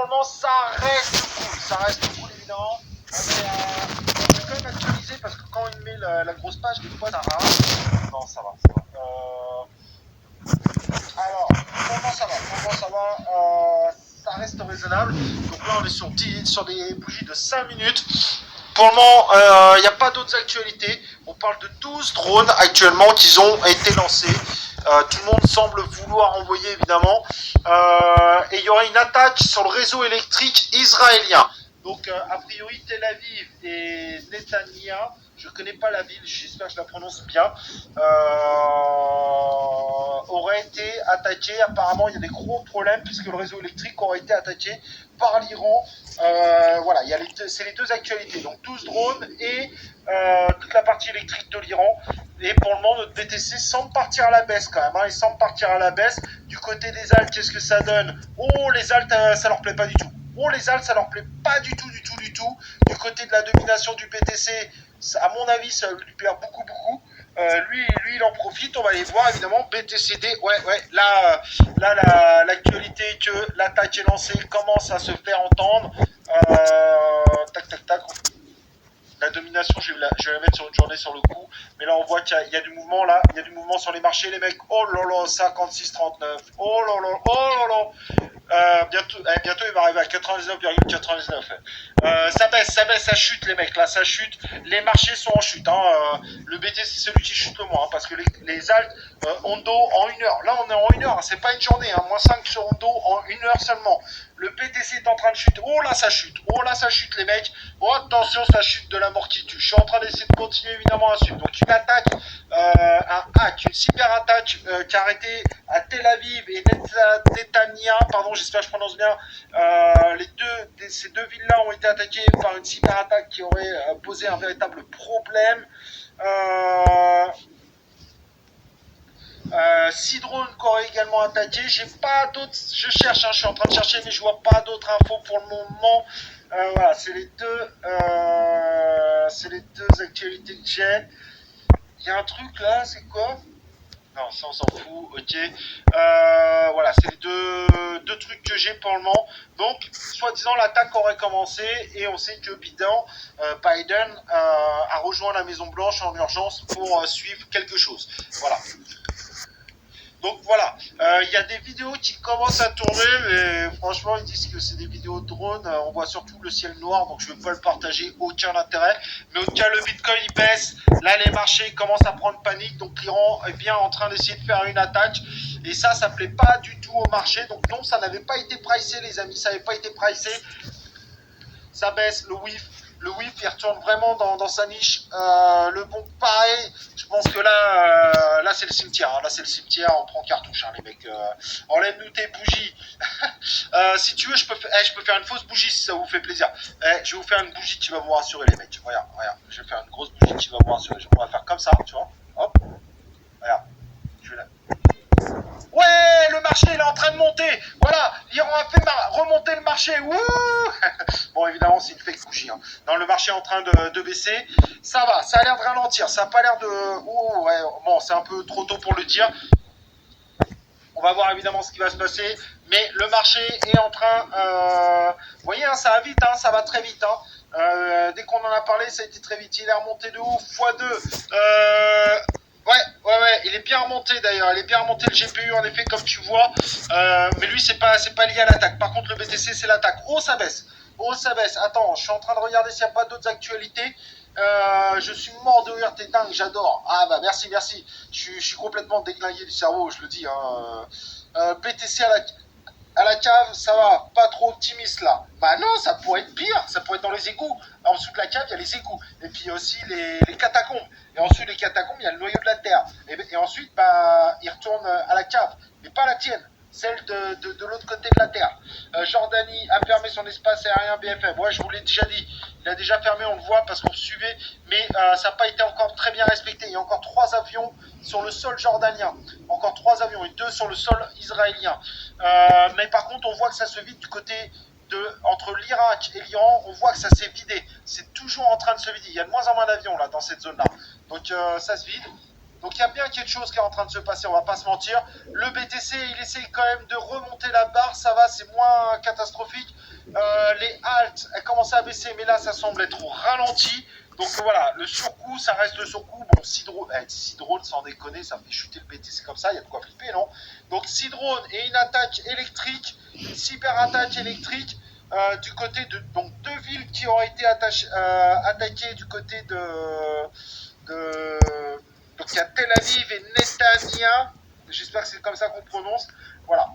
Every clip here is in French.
moment, ça reste cool évidemment. On peut quand même actualiser parce que quand il met la grosse page, des fois ça rate. Non, ça va. Alors, pour le moment ça va, ça reste raisonnable. Donc là, on est sur des bougies de 5 minutes. Pour le moment, il n'y a pas d'autres actualités. On parle de 12 drones actuellement qui ont été lancés. Tout le monde semble vouloir envoyer évidemment. Et il y aura une attaque sur le réseau électrique israélien. Donc a priori Tel Aviv et Netanya, je ne connais pas la ville, j'espère que je la prononce bien, auraient été attaqués. Apparemment il y a des gros problèmes puisque le réseau électrique aurait été attaqué par l'Iran. Voilà, c'est les deux actualités. Donc 12 drones et toute la partie électrique de l'Iran. Et pour le moment, notre BTC semble partir à la baisse quand même. Hein. Il semble partir à la baisse. Du côté des Altes, qu'est-ce que ça donne? Oh, les Altes, ça leur plaît pas du tout. Oh, les Altes, ça leur plaît pas du tout. Du côté de la domination du BTC, à mon avis, ça lui plaît beaucoup. Lui, il en profite. On va aller voir évidemment BTCD. Ouais. Là, l'actualité que l'attaque est lancée commence à se faire entendre. Tac. La domination, je vais la mettre sur une journée sur le coup. Mais là, on voit qu'il y a du mouvement là. Il y a du mouvement sur les marchés, les mecs. Oh là là, 56,39. Oh là là. Bientôt, il va arriver à 99,99. Ça baisse, ça chute, les mecs. Là, ça chute. Les marchés sont en chute. Hein. Le BT, c'est celui qui chute le moins. Hein, parce que les alts, Hondo en 1 heure. Là, on est en 1 heure. Hein, c'est pas une journée. Hein, moins 5 sur Hondo en 1 heure seulement. Le BTC est en train de chuter. Oh là, ça chute, les mecs. Oh, attention, ça chute de la mort qui tue. Je suis en train d'essayer de continuer évidemment à suivre. Donc, une attaque, une cyber attaque qui a arrêté à Tel Aviv et Netanya, pardon, j'espère que je prononce bien. Ces deux villes-là ont été attaquées par une cyber attaque qui aurait posé un véritable problème. 6 drones qui auraient également attaqué. J'ai pas d'autres. Je cherche, hein, je suis en train de chercher, mais je vois pas d'autres infos pour le moment. Voilà, c'est les deux actualités que j'ai. Il y a un truc là, c'est quoi? Non, ça on s'en fout, ok. Voilà, c'est les deux trucs que j'ai pour le moment. Donc, soi-disant, l'attaque aurait commencé et on sait que Biden a rejoint la Maison Blanche en urgence pour suivre quelque chose. Voilà. Donc voilà, il y a des vidéos qui commencent à tourner, mais franchement ils disent que c'est des vidéos de drone, on voit surtout le ciel noir, donc je ne vais pas le partager, aucun intérêt. Mais au cas le Bitcoin il baisse, là les marchés commencent à prendre panique, donc l'Iran est bien en train d'essayer de faire une attaque, et ça plaît pas du tout au marché, donc non, ça n'avait pas été pricé les amis, ça n'avait pas été pricé, ça baisse, le WIF il retourne vraiment dans sa niche. Le bon pareil, je pense que là c'est le cimetière. Hein. Là c'est le cimetière, on prend cartouche hein, les mecs. Enlève-nous tes bougies. Si tu veux, je peux faire une fausse bougie si ça vous fait plaisir. Je vais vous faire une bougie qui va vous rassurer les mecs. Regarde, je vais faire une grosse bougie qui va vous rassurer. On va faire comme ça, tu vois. Hop, regarde. Je vais la... Ouais, le marché il est en train de monter. Voilà, l'Iran a fait remonter le marché. Wouh. Bon, évidemment, c'est une fake bougie. Hein. Non, le marché est en train de baisser. Ça va, ça a l'air de ralentir. Ça n'a pas l'air de... Oh, ouais, bon, c'est un peu trop tôt pour le dire. On va voir évidemment ce qui va se passer. Mais le marché est en train... Vous voyez, hein, ça va vite, hein, ça va très vite. Hein. Dès qu'on en a parlé, ça a été très vite. Il est remonté de ouf, x2. Ouais, il est bien remonté d'ailleurs, il est bien remonté le GPU en effet comme tu vois, mais lui c'est pas lié à l'attaque, par contre le BTC c'est l'attaque. Oh ça baisse, attends, je suis en train de regarder s'il n'y a pas d'autres actualités, je suis mort de rire, t'es dingue, j'adore, ah bah merci, je suis complètement déglingué du cerveau, je le dis, hein. BTC à la cave, ça va, pas trop optimiste là. Bah non, ça pourrait être pire, ça pourrait être dans les égouts. En dessous de la cave, il y a les égouts. Et puis aussi les catacombes. Et ensuite, les catacombes, il y a le noyau de la terre. Et ensuite, bah, il retourne à la cave. Mais pas la tienne, celle de l'autre côté de la terre. Jordanie a fermé son espace aérien BFM. Ouais, je vous l'ai déjà dit. Il a déjà fermé, on le voit parce qu'on le suivait. Mais ça n'a pas été encore très bien respecté. Il y a encore 3 avions sur le sol jordanien. Encore 3 avions et 2 sur le sol israélien. Mais par contre, on voit que ça se vide du côté entre l'Irak et l'Iran, on voit que ça s'est vidé. C'est toujours en train de se vider. Il y a de moins en moins d'avions là dans cette zone-là. Donc ça se vide. Donc il y a bien quelque chose qui est en train de se passer, on va pas se mentir. Le BTC, il essaye quand même de remonter la barre, ça va, c'est moins catastrophique. Les haltes, elles commençaient à baisser, mais là, ça semble être au ralenti. Donc voilà, le surcoût, ça reste le surcoût. Bon, 6 drones, sans déconner, ça fait chuter le BTC comme ça, il y a de quoi flipper, non? Donc 6 drones et une attaque électrique, une cyber attaque électrique. Du côté de donc 2 villes qui ont été attaquées du côté de donc il y a Tel Aviv et Netanya. J'espère que c'est comme ça qu'on prononce. Voilà,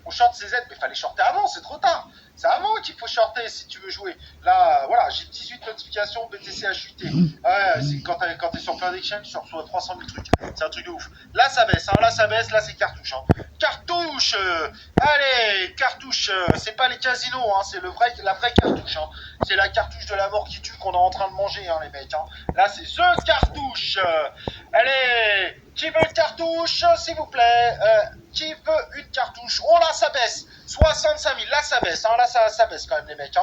on short ses aides, mais il fallait shorter avant, c'est trop tard. C'est avant qu'il faut shorter si tu veux jouer. Là, voilà, j'ai 18 notifications, BTC a chuté. Ouais, quand t'es sur plein d'exchanges, tu reçois 300 000 trucs. C'est un truc de ouf. Là, ça baisse, là, c'est cartouche. Cartouche allez, cartouche c'est pas les casinos, c'est la vraie cartouche. C'est la cartouche de la mort qui tue qu'on est en train de manger, les mecs. Là, c'est The Cartouche. Allez, qui veut une cartouche, s'il vous plaît qui veut une cartouche? Oh là, ça baisse. 65 000. Là, ça baisse. Là, ça baisse quand même, les mecs.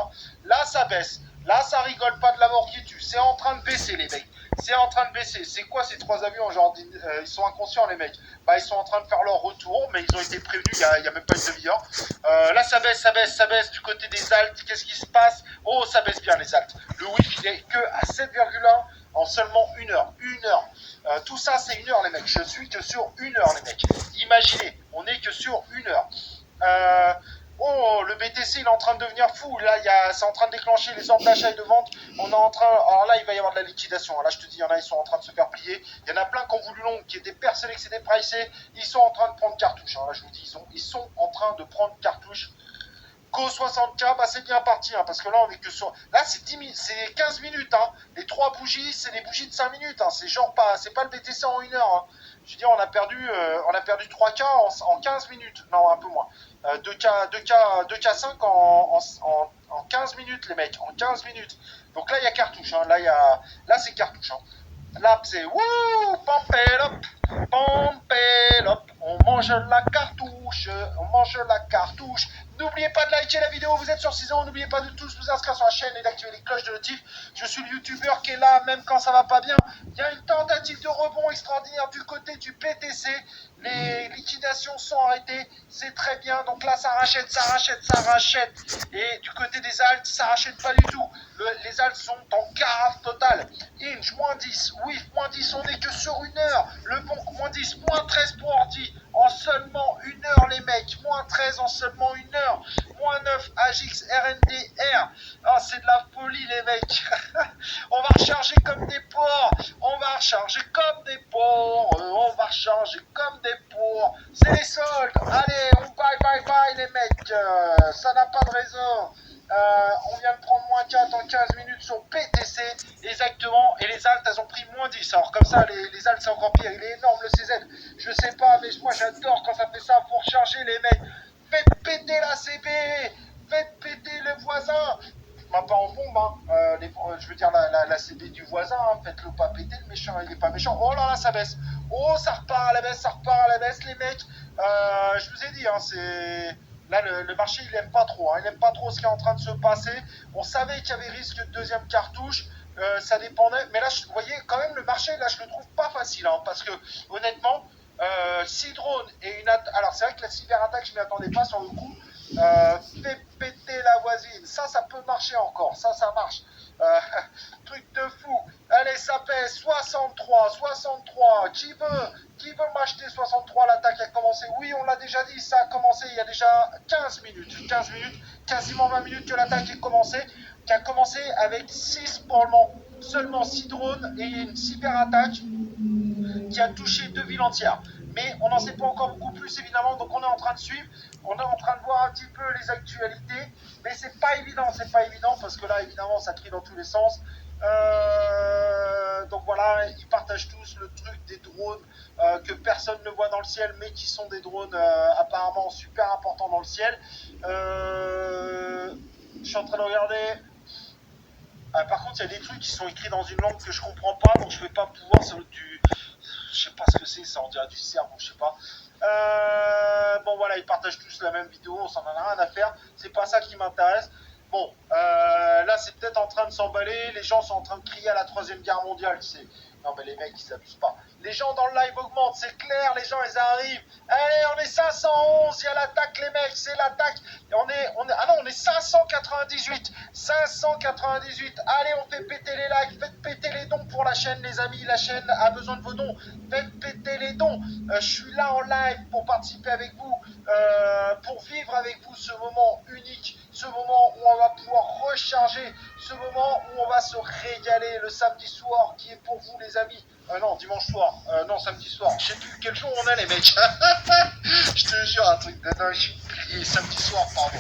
Là, ça baisse. Là, ça rigole pas de la mort qui tue. C'est en train de baisser, les mecs. C'est en train de baisser. C'est quoi ces 3 avions? Genre, ils sont inconscients, les mecs. Bah, ils sont en train de faire leur retour, mais ils ont été prévenus il y a même pas une demi-heure. Là, ça baisse, ça baisse, ça baisse. Du côté des Altes, qu'est-ce qui se passe? Oh, ça baisse bien, les Altes. Le WIF, il est que à 7,1 en seulement 1 heure. 1 heure. Tout ça, c'est 1 heure, les mecs. Je suis que sur 1 heure, les mecs. Imaginez, on est que sur 1 heure. Oh, le BTC, il est en train de devenir fou. Là, c'est en train de déclencher les ordres d'achat et de vente. Alors là, il va y avoir de la liquidation. Là, je te dis, il y en a, ils sont en train de se faire plier. Il y en a plein qui ont voulu long, qui étaient présélectionnés, pricés. Ils sont en train de prendre cartouche. Là, je vous dis, ils sont en train de prendre cartouche. Co 60K, bah c'est bien parti, parce que là on est que sur. Là c'est 15 minutes, Les 3 bougies, c'est des bougies de 5 minutes, C'est genre pas. C'est pas le BTC en 1 heure, Je veux dire, on a perdu 3K en 15 minutes. Non, un peu moins. 2K5 en 15 minutes, les mecs. En 15 minutes. Donc là, il y a cartouche. Là, c'est cartouche. Là, c'est wouh, pampelop, pampelop. On mange la cartouche, on mange la cartouche. N'oubliez pas de liker la vidéo, vous êtes sur Ciseaux. N'oubliez pas de tous vous inscrire sur la chaîne et d'activer les cloches de notif. Je suis le youtubeur qui est là, même quand ça va pas bien. Il y a une tentative de rebond extraordinaire du côté du BTC. Les liquidations sont arrêtées, c'est très bien. Donc là, ça rachète, ça rachète, ça rachète. Et du côté des Altes, ça rachète pas du tout. Les Altes sont en carafe totale. Inch, moins 10. WIF, moins 10. On n'est que sur 1 heure. Le Bonk, moins 10. Moins 13 pour Ordi. En seulement 1 heure, les mecs. Moins 13 en seulement 1 heure. Moins 9, AGX, RNDR. Ah, c'est de la folie, les mecs. On va recharger comme des porcs. On va recharger comme des porcs. On va recharger comme des porcs. C'est les soldes. Allez, on bye, les mecs. Ça n'a pas de raison. On vient de prendre moins 4 en 15 minutes sur BTC, exactement, et les Altes, elles ont pris moins 10. Alors comme ça, les Altes, c'est encore pire. Il est énorme le CZ. Je sais pas, mais moi j'adore quand ça fait ça pour recharger, les mecs. Faites péter la CB, faites péter le voisin. Pas en bombe, je veux dire la CB du voisin, faites-le pas péter, le méchant, il est pas méchant. Oh là là, ça baisse. Oh, ça repart à la baisse, ça repart à la baisse, les mecs. Je vous ai dit, c'est... Là, le marché, il n'aime pas trop. Il n'aime pas trop ce qui est en train de se passer. On savait qu'il y avait risque de deuxième cartouche. Ça dépendait. Mais là, vous voyez, quand même, le marché, là, je le trouve pas facile. Parce que, honnêtement, 6 drones et une attaque. Alors, c'est vrai que la cyber-attaque, je ne m'y attendais pas sur le coup. Fait péter la voisine. Ça peut marcher encore. Ça marche. Truc de fou. Allez, ça pèse 63. Qui veut m'acheter 63? L'attaque a commencé. Oui, on l'a déjà dit. Ça a commencé il y a déjà 15 minutes. 15 minutes. Quasiment 20 minutes que l'attaque a commencé. Qui a commencé avec 6 pour le moment. Seulement 6 drones et une cyber-attaque qui a touché 2 villes entières. Mais on n'en sait pas encore beaucoup plus, évidemment, donc on est en train de suivre, on est en train de voir un petit peu les actualités, mais c'est pas évident, parce que là, évidemment, ça crie dans tous les sens. Donc voilà, ils partagent tous le truc des drones que personne ne voit dans le ciel, mais qui sont des drones apparemment super importants dans le ciel. Je suis en train de regarder. Par contre, il y a des trucs qui sont écrits dans une langue que je comprends pas, donc je vais pas pouvoir sur du... Je sais pas ce que c'est, ça on dirait du cerveau, je sais pas. Bon voilà, ils partagent tous la même vidéo, on s'en en a rien à faire, c'est pas ça qui m'intéresse. Bon, là c'est peut-être en train de s'emballer, les gens sont en train de crier à la 3ème guerre mondiale, c'est... Non mais les mecs ils s'abusent pas. Les gens dans le live augmentent, c'est clair, les gens ils arrivent. Allez, on est 511, il y a l'attaque les mecs, c'est l'attaque. Ah non, on est 598. 598. Allez, on fait péter les likes. Faites péter les dons pour la chaîne, les amis. La chaîne a besoin de vos dons. Faites péter les dons. Je suis là en live pour participer avec vous, pour vivre avec vous ce moment unique, ce moment où on va pouvoir recharger, ce moment où on va se régaler le samedi soir qui est pour vous, les amis. Non, dimanche soir. Non, samedi soir. Je sais plus quel jour on est, les mecs. Je te jure, un truc de dingue. Je suis plié. Samedi soir, pardon.